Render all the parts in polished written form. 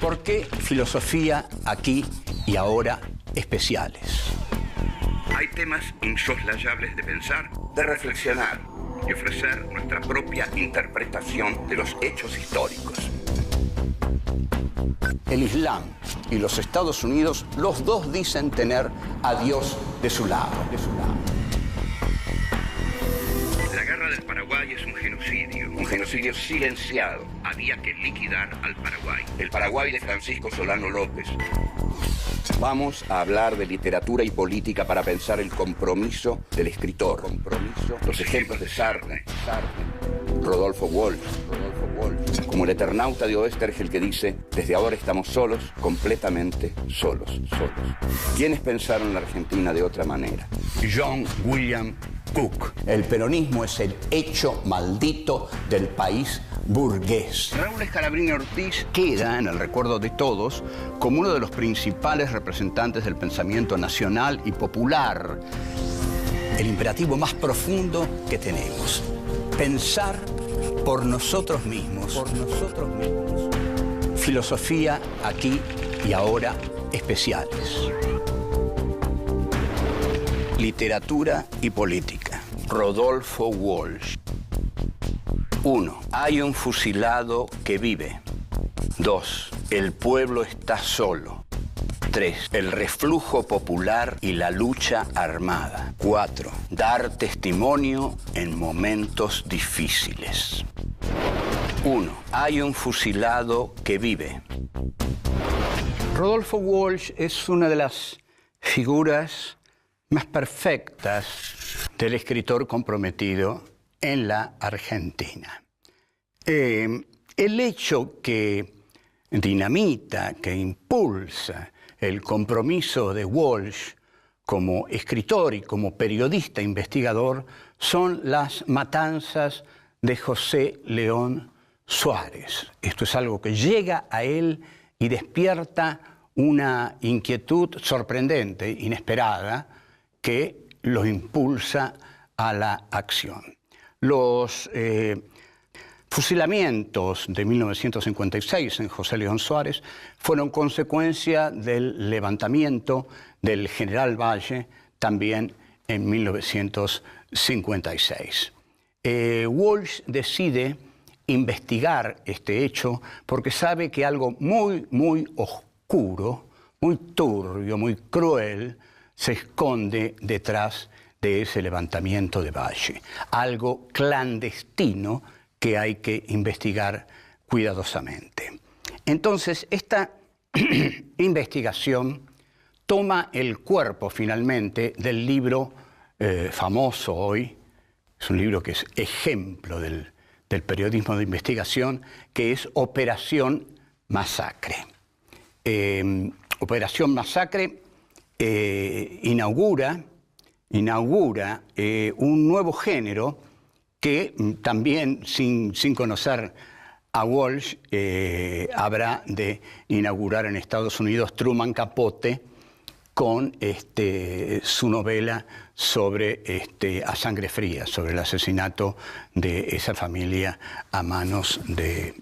¿Por qué filosofía aquí y ahora especiales? Hay temas insoslayables de pensar, de reflexionar y ofrecer nuestra propia interpretación de los hechos históricos. El Islam y los Estados Unidos, los dos dicen tener a Dios de su lado. La guerra del Paraguay es un genocidio silenciado. Había que liquidar al Paraguay. El Paraguay de Francisco Solano López. Vamos a hablar de literatura y política para pensar el compromiso del escritor. Los ejemplos de Sartre, Rodolfo Walsh, como el Eternauta de Oestergel que dice: desde ahora estamos solos, completamente solos. ¿Quiénes pensaron la Argentina de otra manera? John William Cook. El peronismo es el hecho maldito del país burgués. Raúl Scalabrini Ortiz Queda en el recuerdo de todos como uno de los principales representantes del pensamiento nacional y popular. El imperativo más profundo que tenemos: pensar por nosotros mismos. Filosofía aquí y ahora especiales. Literatura y política. Rodolfo Walsh. 1. Hay un fusilado que vive. 2. El pueblo está solo. 3. El reflujo popular y la lucha armada. 4. Dar testimonio en momentos difíciles. 1. Hay un fusilado que vive. Rodolfo Walsh es una de las figuras más perfectas del escritor comprometido en la Argentina. El hecho que dinamita, que impulsa el compromiso de Walsh como escritor y como periodista investigador son las matanzas de José León Suárez. Esto es algo que llega a él y despierta una inquietud sorprendente, inesperada, que lo impulsa a la acción. Los fusilamientos de 1956 en José León Suárez fueron consecuencia del levantamiento del general Valle también en 1956. Walsh decide investigar este hecho porque sabe que algo muy oscuro, muy turbio, muy cruel, se esconde detrás de ese levantamiento de Valle. Algo clandestino que hay que investigar cuidadosamente. Entonces, esta investigación toma el cuerpo finalmente del libro famoso hoy, es un libro que es ejemplo del periodismo de investigación, que es Operación Masacre. Operación Masacre inaugura un nuevo género que también, sin conocer a Walsh, habrá de inaugurar en Estados Unidos Truman Capote con su novela sobre A Sangre Fría, sobre el asesinato de esa familia a manos de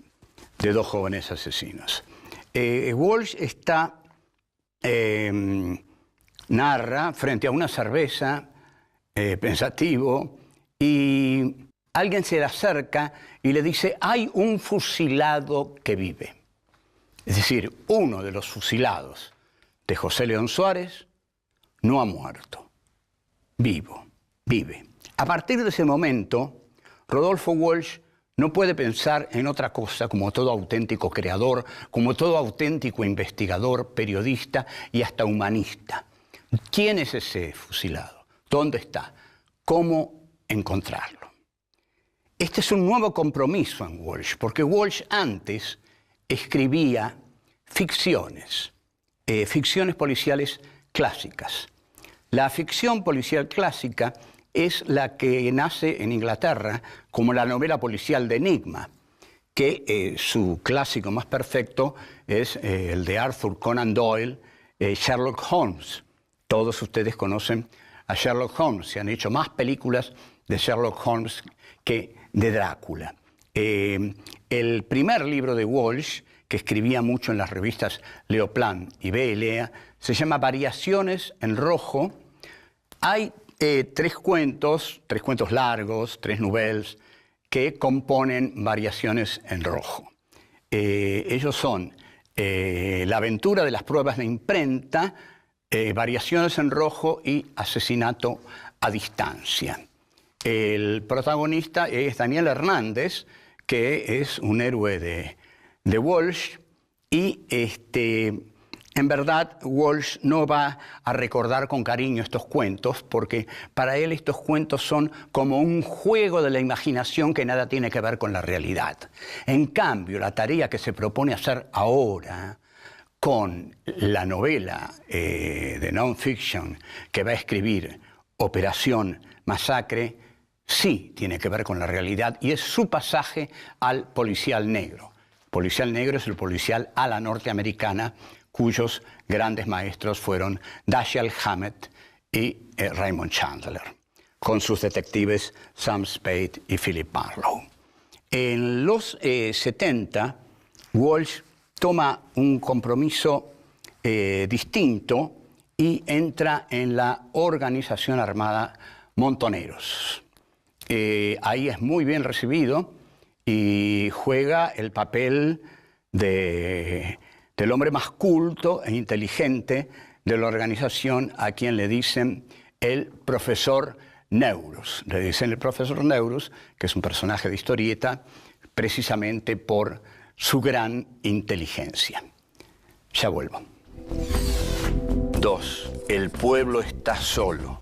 dos jóvenes asesinos. Walsh narra frente a una cerveza, pensativo, y alguien se le acerca y le dice: hay un fusilado que vive. Es decir, uno de los fusilados de José León Suárez no ha muerto, vive. A partir de ese momento, Rodolfo Walsh no puede pensar en otra cosa, como todo auténtico creador, como todo auténtico investigador, periodista y hasta humanista. ¿Quién es ese fusilado? ¿Dónde está? ¿Cómo encontrarlo? Este es un nuevo compromiso en Walsh, porque Walsh antes escribía ficciones policiales clásicas. La ficción policial clásica es la que nace en Inglaterra como la novela policial de enigma, que su clásico más perfecto es el de Arthur Conan Doyle, Sherlock Holmes. Todos ustedes conocen a Sherlock Holmes, se han hecho más películas de Sherlock Holmes que de Drácula. El primer libro de Walsh, que escribía mucho en las revistas Leoplan y Belea, se llama Variaciones en Rojo. Hay tres cuentos largos, tres novelas, que componen Variaciones en Rojo. Ellos son La aventura de las pruebas de imprenta, Variaciones en Rojo y Asesinato a distancia. El protagonista es Daniel Hernández, que es un héroe de Walsh, y en verdad Walsh no va a recordar con cariño estos cuentos, porque para él estos cuentos son como un juego de la imaginación que nada tiene que ver con la realidad. En cambio, la tarea que se propone hacer ahora con la novela de non-fiction que va a escribir, Operación Masacre, sí tiene que ver con la realidad y es su pasaje al policial negro. Policial negro es el policial a la norteamericana, cuyos grandes maestros fueron Dashiell Hammett y Raymond Chandler, con sus detectives Sam Spade y Philip Marlowe. En los 70, Walsh toma un compromiso distinto y entra en la organización armada Montoneros. Ahí es muy bien recibido y juega el papel del hombre más culto e inteligente de la organización, a quien le dicen el profesor Neurus. Le dicen el profesor Neurus, que es un personaje de historieta, precisamente por su gran inteligencia. Ya vuelvo. 2. El pueblo está solo.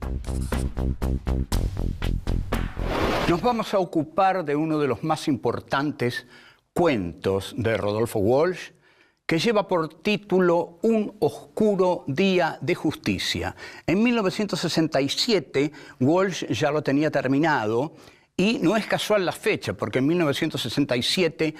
Nos vamos a ocupar de uno de los más importantes cuentos de Rodolfo Walsh, que lleva por título Un oscuro día de justicia. En 1967 Walsh ya lo tenía terminado y no es casual la fecha, porque en 1967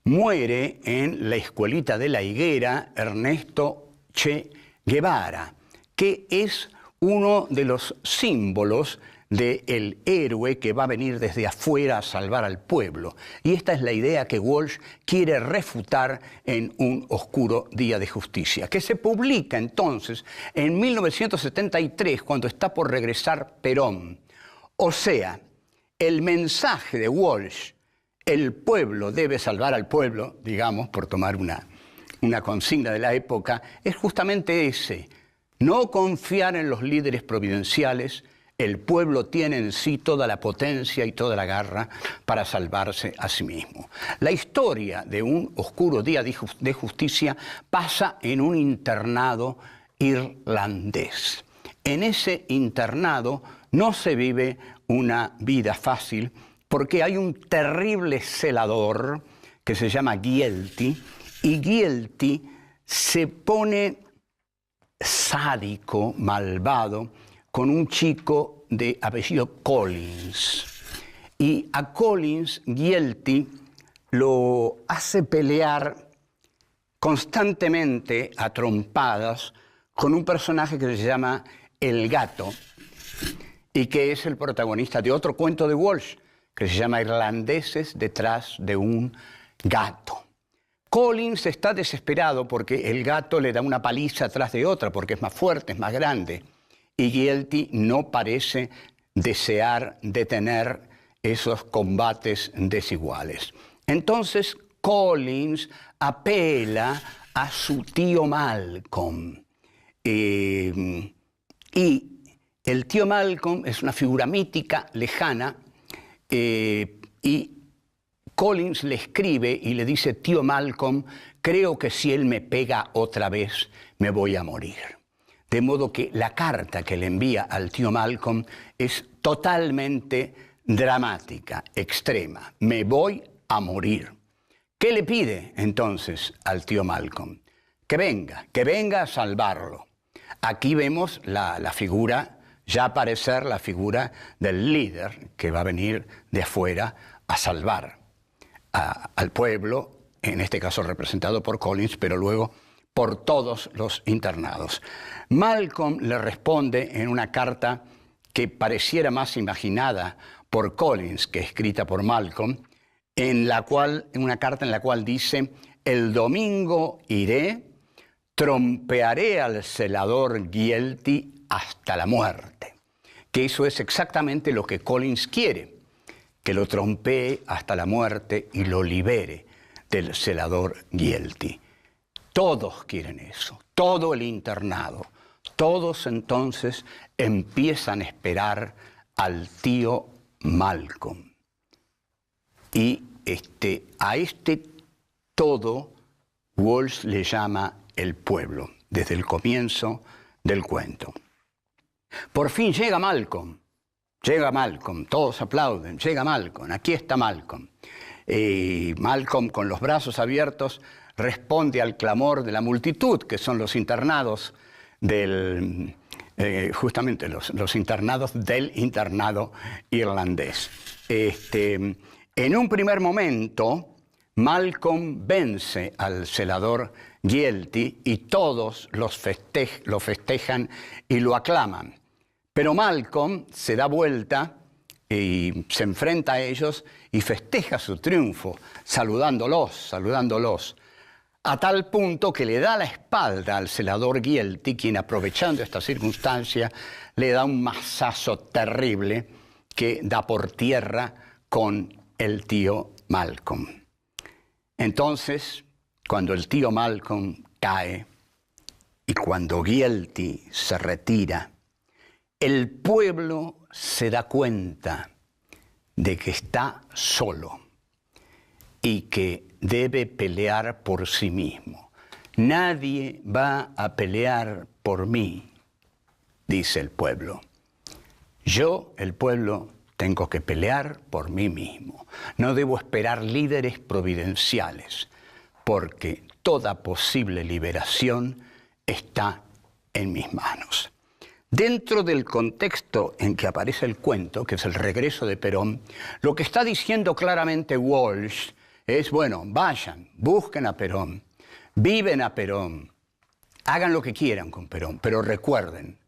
muere en la escuelita de La Higuera Ernesto Che Guevara, que es uno de los símbolos del héroe que va a venir desde afuera a salvar al pueblo. Y esta es la idea que Walsh quiere refutar en Un oscuro día de justicia, que se publica entonces en 1973, cuando está por regresar Perón. O sea, el mensaje de Walsh, el pueblo debe salvar al pueblo, digamos, por tomar una consigna de la época, es justamente ese: no confiar en los líderes providenciales. El pueblo tiene en sí toda la potencia y toda la garra para salvarse a sí mismo. La historia de Un oscuro día de justicia pasa en un internado irlandés. En ese internado no se vive una vida fácil, porque hay un terrible celador que se llama Gielty, y Gielty se pone sádico, malvado, con un chico de apellido Collins. Y a Collins, Gielty lo hace pelear constantemente a trompadas con un personaje que se llama El Gato, y que es el protagonista de otro cuento de Walsh, que se llama Irlandeses detrás de un gato. Collins está desesperado porque el gato le da una paliza atrás de otra, porque es más fuerte, es más grande. Y Gielty no parece desear detener esos combates desiguales. Entonces Collins apela a su tío Malcolm. Y el tío Malcolm es una figura mítica, lejana, y Collins le escribe y le dice: tío Malcolm, creo que si él me pega otra vez, me voy a morir. De modo que la carta que le envía al tío Malcolm es totalmente dramática, extrema. Me voy a morir. ¿Qué le pide entonces al tío Malcolm? Que venga a salvarlo. Aquí vemos la figura, ya aparecer la figura del líder que va a venir de afuera a salvar al pueblo, en este caso representado por Collins, pero luego por todos los internados. Malcolm le responde en una carta que pareciera más imaginada por Collins que escrita por Malcolm, en una carta en la cual dice: el domingo iré, trompearé al celador guilty hasta la muerte. Que eso es exactamente lo que Collins quiere, que lo trompee hasta la muerte y lo libere del celador guilty. Todos quieren eso, todo el internado. Todos entonces empiezan a esperar al tío Malcolm. Y a todo Walsh le llama el pueblo, desde el comienzo del cuento. Por fin llega Malcolm, todos aplauden, llega Malcolm, aquí está Malcolm. Malcolm, con los brazos abiertos, responde al clamor de la multitud, que son los internados justamente los internados del internado irlandés. En un primer momento, Malcolm vence al celador guilty y todos lo festejan y lo aclaman. Pero Malcolm se da vuelta y se enfrenta a ellos y festeja su triunfo, saludándolos, a tal punto que le da la espalda al celador guilty, quien, aprovechando esta circunstancia, le da un mazazo terrible que da por tierra con el tío Malcolm. Entonces, cuando el tío Malcolm cae y cuando guilty se retira, el pueblo se da cuenta de que está solo y que debe pelear por sí mismo. Nadie va a pelear por mí, dice el pueblo. Yo, el pueblo, tengo que pelear por mí mismo. No debo esperar líderes providenciales, porque toda posible liberación está en mis manos. Dentro del contexto en que aparece el cuento, que es el regreso de Perón, lo que está diciendo claramente Walsh es, bueno, vayan, busquen a Perón, viven a Perón, hagan lo que quieran con Perón, pero recuerden,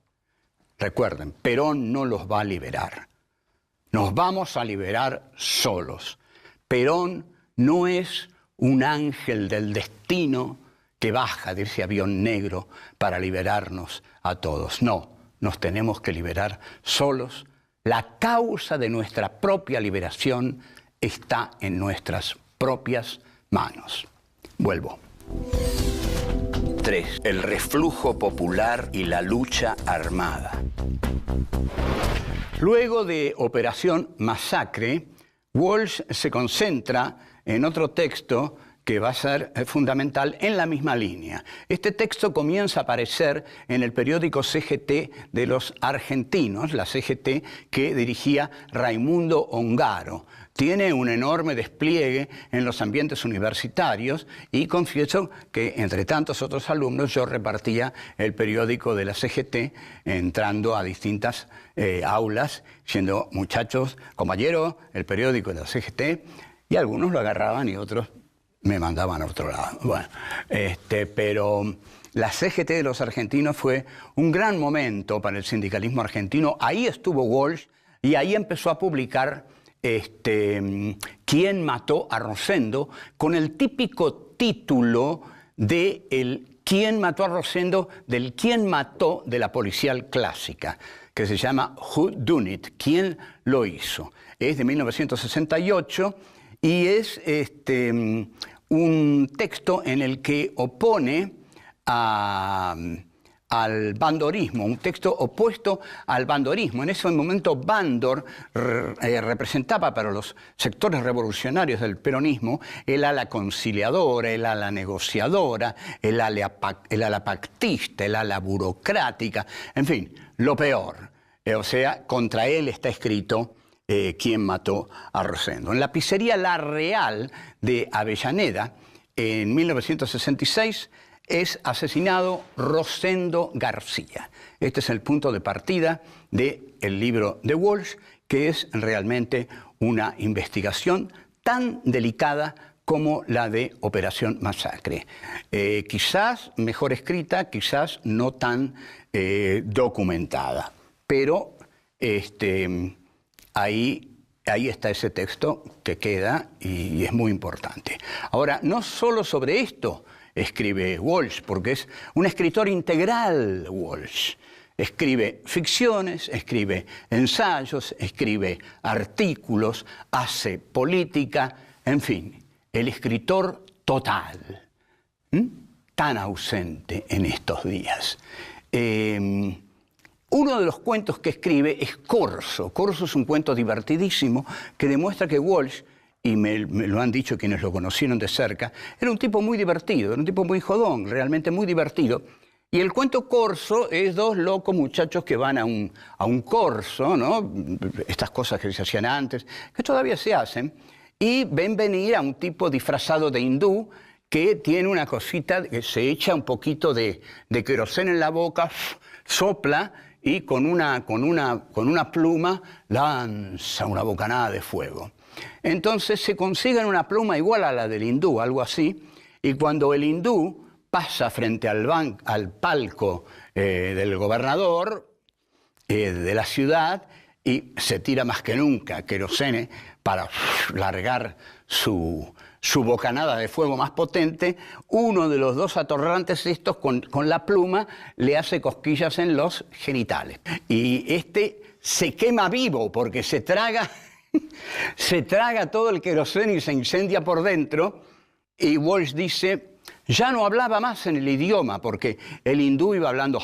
Perón no los va a liberar. Nos vamos a liberar solos. Perón no es un ángel del destino que baja de ese avión negro para liberarnos a todos. No, nos tenemos que liberar solos. La causa de nuestra propia liberación está en nuestras propias manos. Vuelvo. 3. El reflujo popular y la lucha armada. Luego de Operación Masacre, Walsh se concentra en otro texto que va a ser fundamental en la misma línea. Este texto comienza a aparecer en el periódico CGT de los argentinos, la CGT que dirigía Raimundo Ongaro. Tiene un enorme despliegue en los ambientes universitarios y confieso que, entre tantos otros alumnos, yo repartía el periódico de la CGT entrando a distintas aulas, siendo muchachos, compañeros, el periódico de la CGT, y algunos lo agarraban y otros me mandaban a otro lado. Bueno, pero la CGT de los argentinos fue un gran momento para el sindicalismo argentino. Ahí estuvo Walsh y ahí empezó a publicar ¿Quién mató a Rosendo?, con el típico título de ¿Quién mató a Rosendo?, del ¿Quién mató?, de la policial clásica, que se llama Who Done It?, ¿Quién lo hizo? Es de 1968 y es un texto en el que opone al bandorismo, un texto opuesto al bandorismo. En ese momento Bandor representaba para los sectores revolucionarios del peronismo el ala conciliadora, el ala negociadora, el ala pactista, el ala burocrática, en fin, lo peor. O sea, contra él está escrito ¿Quién mató a Rosendo? En la pizzería La Real de Avellaneda, en 1966, es asesinado Rosendo García. Este es el punto de partida del libro de Walsh, que es realmente una investigación tan delicada como la de Operación Masacre. Quizás mejor escrita, quizás no tan documentada, pero ahí ahí está ese texto que queda y es muy importante. Ahora, no solo sobre esto escribe Walsh, porque es un escritor integral, Walsh. Escribe ficciones, escribe ensayos, escribe artículos, hace política, en fin, el escritor total, tan ausente en estos días. Uno de los cuentos que escribe es Corso. Corso es un cuento divertidísimo que demuestra que Walsh, y me lo han dicho quienes lo conocieron de cerca, era un tipo muy divertido, era un tipo muy jodón, realmente muy divertido. Y el cuento Corso es dos locos muchachos que van a un corso, ¿no? Estas cosas que se hacían antes, que todavía se hacen, y ven venir a un tipo disfrazado de hindú que tiene una cosita que se echa un poquito de queroseno en la boca, sopla y con una pluma lanza una bocanada de fuego. Entonces se consiguen una pluma igual a la del hindú, algo así, y cuando el hindú pasa frente al palco del gobernador de la ciudad y se tira más que nunca querosene para largar su bocanada de fuego más potente, uno de los dos atorrantes estos con la pluma le hace cosquillas en los genitales. Y este se quema vivo porque se traga todo el queroseno y se incendia por dentro. Y Walsh dice, ya no hablaba más en el idioma, porque el hindú iba hablando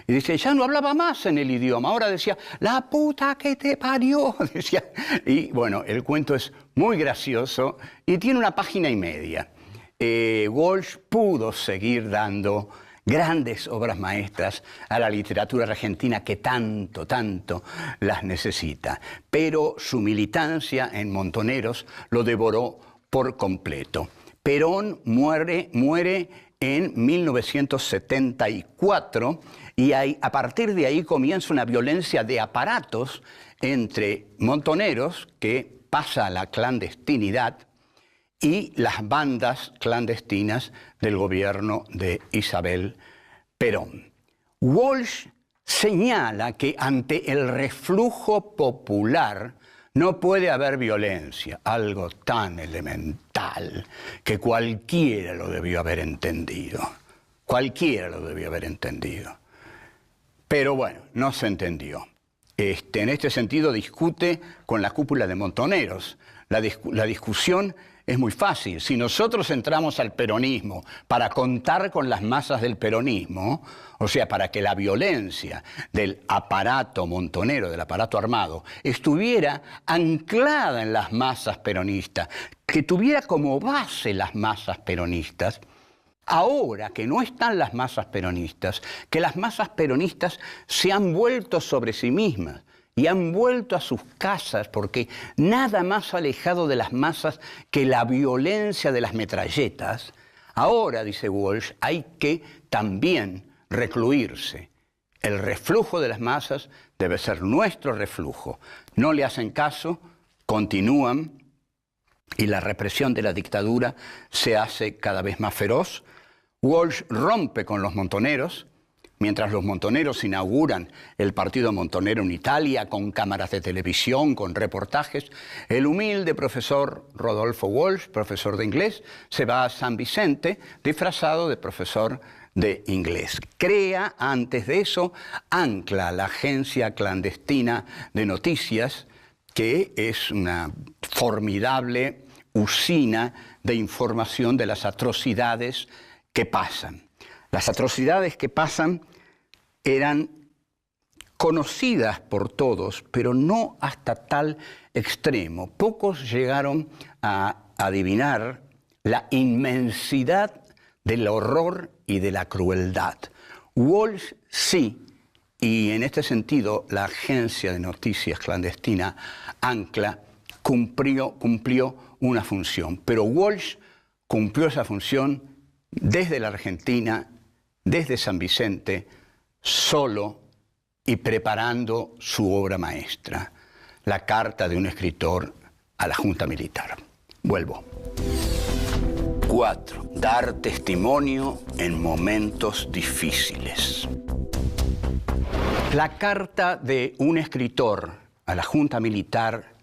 y dice, ya no hablaba más en el idioma, ahora decía, la puta que te parió, decía. Y bueno, el cuento es muy gracioso y tiene una página y media. Walsh pudo seguir dando grandes obras maestras a la literatura argentina que tanto, tanto las necesita, pero su militancia en Montoneros lo devoró por completo. Perón muere en 1974 y a partir de ahí comienza una violencia de aparatos entre Montoneros, que pasa a la clandestinidad, y las bandas clandestinas del gobierno de Isabel Perón. Walsh señala que ante el reflujo popular no puede haber violencia, algo tan elemental que cualquiera lo debió haber entendido. Cualquiera lo debió haber entendido. Pero bueno, no se entendió. En este sentido discute con la cúpula de Montoneros. La discusión es muy fácil. Si nosotros entramos al peronismo para contar con las masas del peronismo, o sea, para que la violencia del aparato montonero, del aparato armado, estuviera anclada en las masas peronistas, que tuviera como base las masas peronistas, ahora que no están las masas peronistas, que las masas peronistas se han vuelto sobre sí mismas, y han vuelto a sus casas, porque nada más alejado de las masas que la violencia de las metralletas. Ahora, dice Walsh, hay que también recluirse. El reflujo de las masas debe ser nuestro reflujo. No le hacen caso, continúan, y la represión de la dictadura se hace cada vez más feroz. Walsh rompe con los montoneros, mientras los montoneros inauguran el partido montonero en Italia con cámaras de televisión, con reportajes, el humilde profesor Rodolfo Walsh, profesor de inglés, se va a San Vicente disfrazado de profesor de inglés. Crea, antes de eso, Ancla, la agencia clandestina de noticias, que es una formidable usina de información de las atrocidades que pasan. Las atrocidades que pasan eran conocidas por todos, pero no hasta tal extremo. Pocos llegaron a adivinar la inmensidad del horror y de la crueldad. Walsh sí, y en este sentido la agencia de noticias clandestina Ancla cumplió una función, pero Walsh cumplió esa función desde la Argentina, desde San Vicente, solo y preparando su obra maestra, la carta de un escritor a la Junta Militar. Vuelvo. 4. Dar testimonio en momentos difíciles. La carta de un escritor a la Junta Militar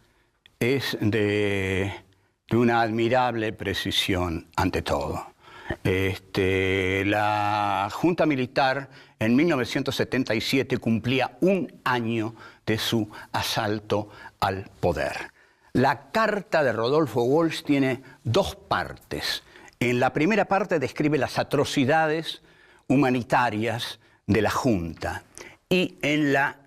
es de una admirable precisión ante todo. La Junta Militar en 1977 cumplía un año de su asalto al poder. La carta de Rodolfo Walsh tiene dos partes. En la primera parte describe las atrocidades humanitarias de la Junta y en la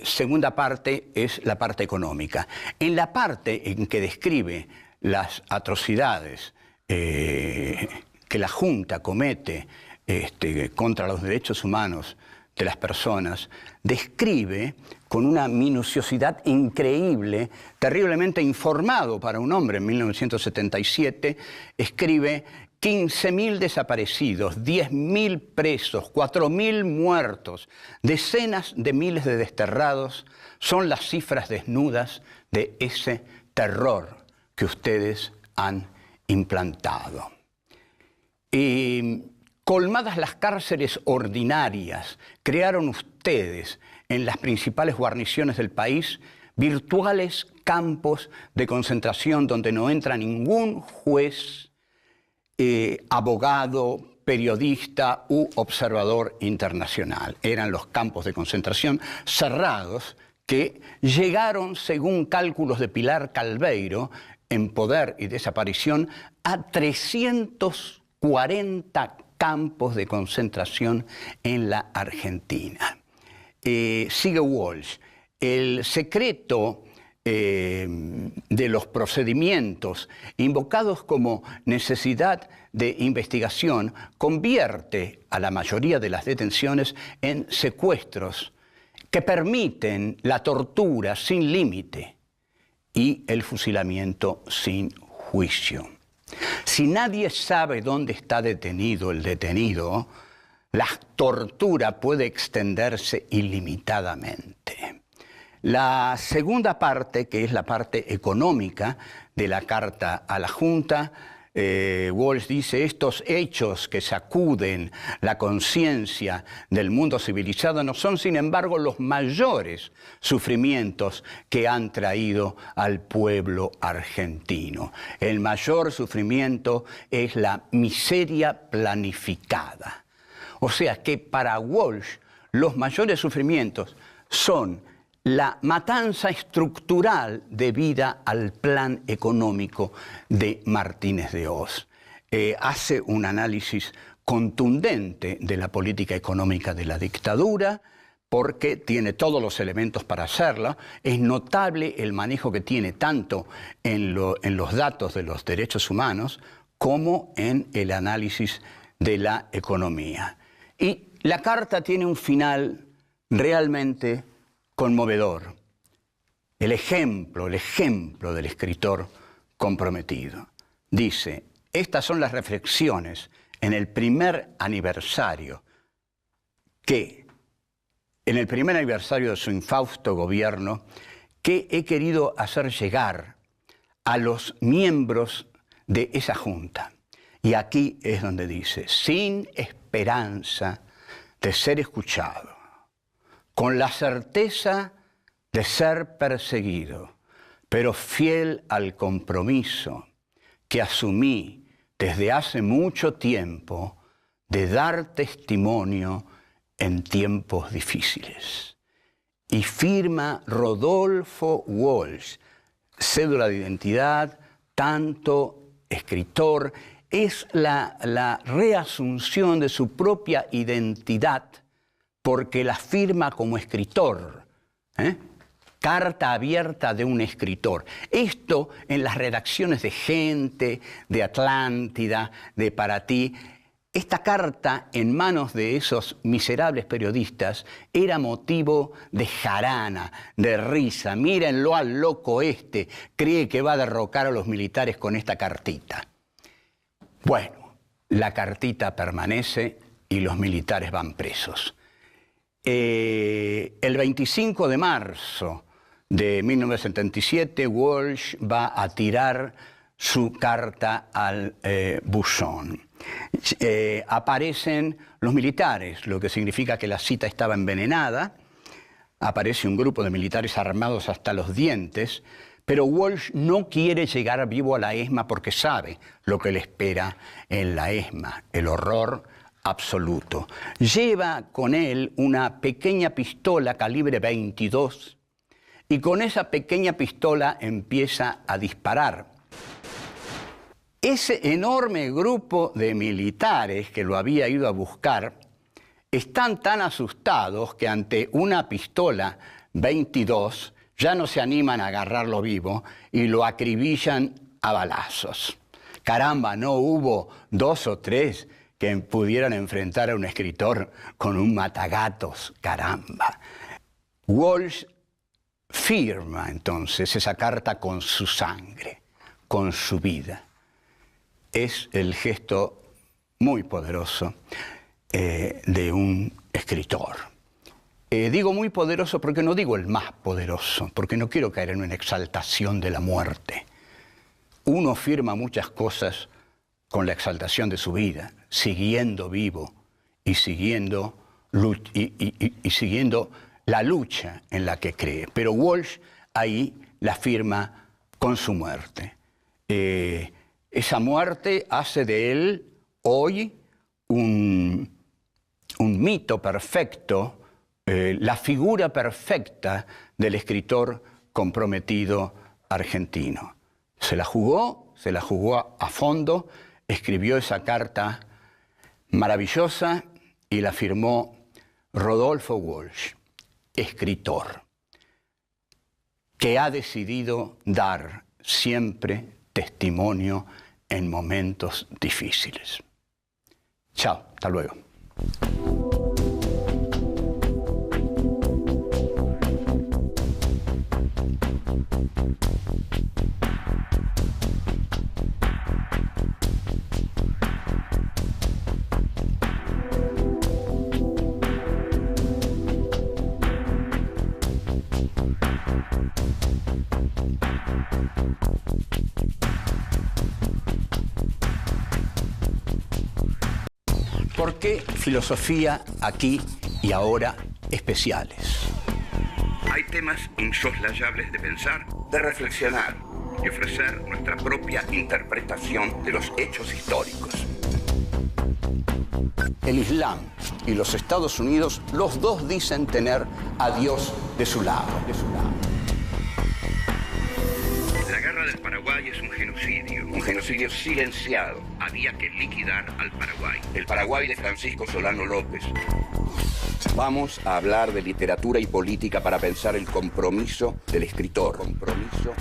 segunda parte es la parte económica. En la parte en que describe las atrocidades que la Junta comete contra los derechos humanos de las personas, describe con una minuciosidad increíble, terriblemente informado para un hombre en 1977, escribe 15.000 desaparecidos, 10.000 presos, 4.000 muertos, decenas de miles de desterrados, son las cifras desnudas de ese terror que ustedes han implantado. Y colmadas las cárceles ordinarias, crearon ustedes en las principales guarniciones del país virtuales campos de concentración donde no entra ningún juez, abogado, periodista u observador internacional. Eran los campos de concentración cerrados que llegaron, según cálculos de Pilar Calveiro, en Poder y Desaparición, a 340 campos de concentración en la Argentina. Sigue Walsh. El secreto de los procedimientos invocados como necesidad de investigación convierte a la mayoría de las detenciones en secuestros que permiten la tortura sin límite y el fusilamiento sin juicio. Si nadie sabe dónde está detenido el detenido, la tortura puede extenderse ilimitadamente. La segunda parte, que es la parte económica de la carta a la Junta, Walsh dice: estos hechos que sacuden la conciencia del mundo civilizado no son, sin embargo, los mayores sufrimientos que han traído al pueblo argentino. El mayor sufrimiento es la miseria planificada. O sea que para Walsh los mayores sufrimientos son la matanza estructural debida al plan económico de Martínez de Hoz. Hace un análisis contundente de la política económica de la dictadura, porque tiene todos los elementos para hacerla. Es notable el manejo que tiene tanto en los datos de los derechos humanos como en el análisis de la economía. Y la carta tiene un final realmente conmovedor. El ejemplo del escritor comprometido. Dice: estas son las reflexiones en el primer aniversario de su infausto gobierno que he querido hacer llegar a los miembros de esa junta. Y aquí es donde dice: sin esperanza de ser escuchado, con la certeza de ser perseguido, pero fiel al compromiso que asumí desde hace mucho tiempo de dar testimonio en tiempos difíciles. Y firma Rodolfo Walsh, cédula de identidad, tanto escritor, es la reasunción de su propia identidad, porque la firma como escritor. Carta abierta de un escritor. Esto en las redacciones de Gente, de Atlántida, de Para Ti. Esta carta en manos de esos miserables periodistas era motivo de jarana, de risa. Mírenlo al loco este, cree que va a derrocar a los militares con esta cartita. Bueno, la cartita permanece y los militares van presos. El 25 de marzo de 1977, Walsh va a tirar su carta al buzón. Aparecen los militares, lo que significa que la cita estaba envenenada, aparece un grupo de militares armados hasta los dientes, pero Walsh no quiere llegar vivo a la ESMA porque sabe lo que le espera en la ESMA, el horror absoluto. Lleva con él una pequeña pistola calibre 22 y con esa pequeña pistola empieza a disparar. Ese enorme grupo de militares que lo había ido a buscar están tan asustados que ante una pistola 22 ya no se animan a agarrarlo vivo y lo acribillan a balazos. Caramba, no hubo 2 o 3 que pudieran enfrentar a un escritor con un matagatos, caramba. Walsh firma entonces esa carta con su sangre, con su vida. Es el gesto muy poderoso de un escritor. Digo muy poderoso porque no digo el más poderoso, porque no quiero caer en una exaltación de la muerte. Uno firma muchas cosas con la exaltación de su vida, siguiendo vivo y siguiendo la lucha en la que cree. Pero Walsh ahí la firma con su muerte. Esa muerte hace de él hoy un mito perfecto, la figura perfecta del escritor comprometido argentino. Se la jugó a fondo, escribió esa carta maravillosa y la firmó Rodolfo Walsh, escritor, que ha decidido dar siempre testimonio en momentos difíciles. Chao, hasta luego. ¿Por qué filosofía aquí y ahora especiales? Hay temas insoslayables de pensar, de reflexionar y ofrecer nuestra propia interpretación de los hechos históricos. El Islam y los Estados Unidos, los dos dicen tener a Dios de su lado. La guerra del Paraguay es un genocidio silenciado. Había que liquidar al Paraguay. El Paraguay de Francisco Solano López. Vamos a hablar de literatura y política para pensar el compromiso del escritor.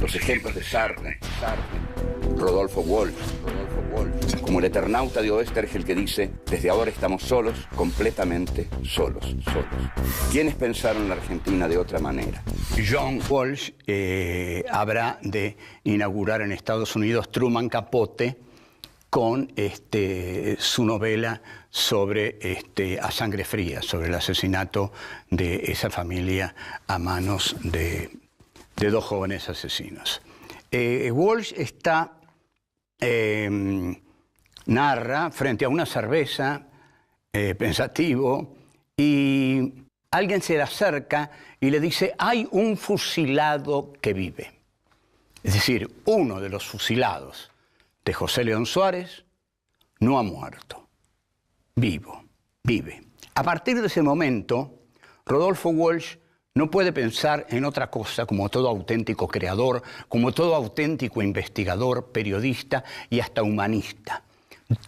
Los ejemplos de Sartre, Rodolfo Walsh, como el Eternauta de Oestergel que dice: desde ahora estamos solos, completamente solos. ¿Quiénes pensaron la Argentina de otra manera? John Walsh habrá de inaugurar en Estados Unidos Truman Capote con su novela sobre A Sangre Fría, sobre el asesinato de esa familia a manos de 2 jóvenes asesinos. Walsh narra frente a una cerveza, pensativo, y alguien se le acerca y le dice: hay un fusilado que vive. Es decir, uno de los fusilados de José León Suárez no ha muerto, vive. A partir de ese momento, Rodolfo Walsh no puede pensar en otra cosa como todo auténtico creador, como todo auténtico investigador, periodista y hasta humanista.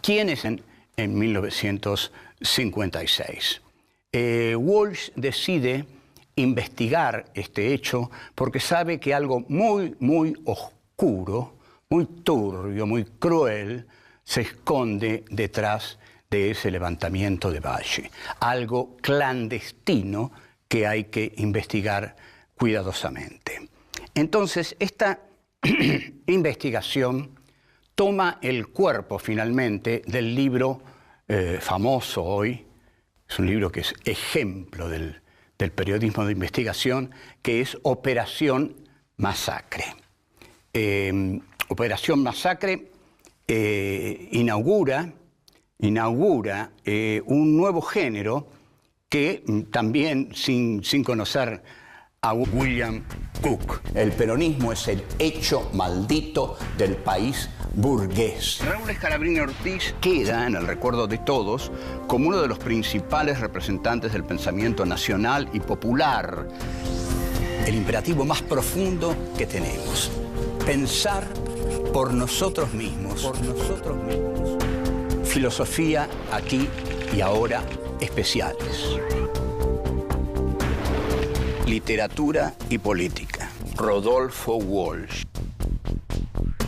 ¿Quién es en 1956? Walsh decide investigar este hecho porque sabe que algo muy oscuro, muy turbio, muy cruel, se esconde detrás de ese levantamiento de Valle. Algo clandestino que hay que investigar cuidadosamente. Entonces, esta investigación toma el cuerpo finalmente del libro famoso hoy, es un libro que es ejemplo del periodismo de investigación, que es Operación Masacre. Operación Masacre inaugura un nuevo género que también, sin conocer a William Cook. El peronismo es el hecho maldito del país burgués. Raúl Scalabrini Ortiz queda en el recuerdo de todos como uno de los principales representantes del pensamiento nacional y popular. El imperativo más profundo que tenemos: pensar por nosotros mismos. Por nosotros mismos. Filosofía aquí y ahora especiales. Literatura y política. Rodolfo Walsh.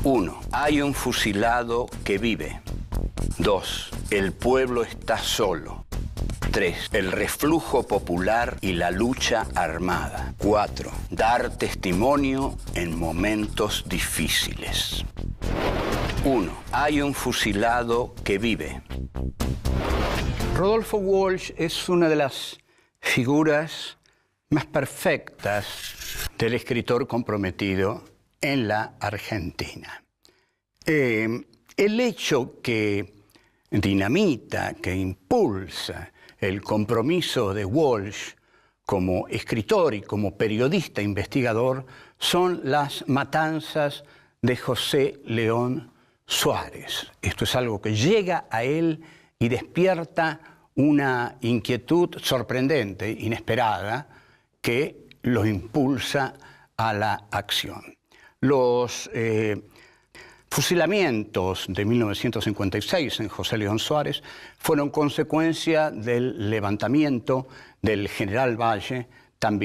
1. Hay un fusilado que vive. 2. El pueblo está solo. 3. El reflujo popular y la lucha armada. 4. Dar testimonio en momentos difíciles. 1. Hay un fusilado que vive. Rodolfo Walsh es una de las figuras más perfectas del escritor comprometido en la Argentina. El hecho que dinamita, que impulsa el compromiso de Walsh como escritor y como periodista investigador son las matanzas de José León Suárez. Esto es algo que llega a él y despierta una inquietud sorprendente, inesperada, que lo impulsa a la acción. Los fusilamientos de 1956 en José León Suárez fueron consecuencia del levantamiento del general Valle, también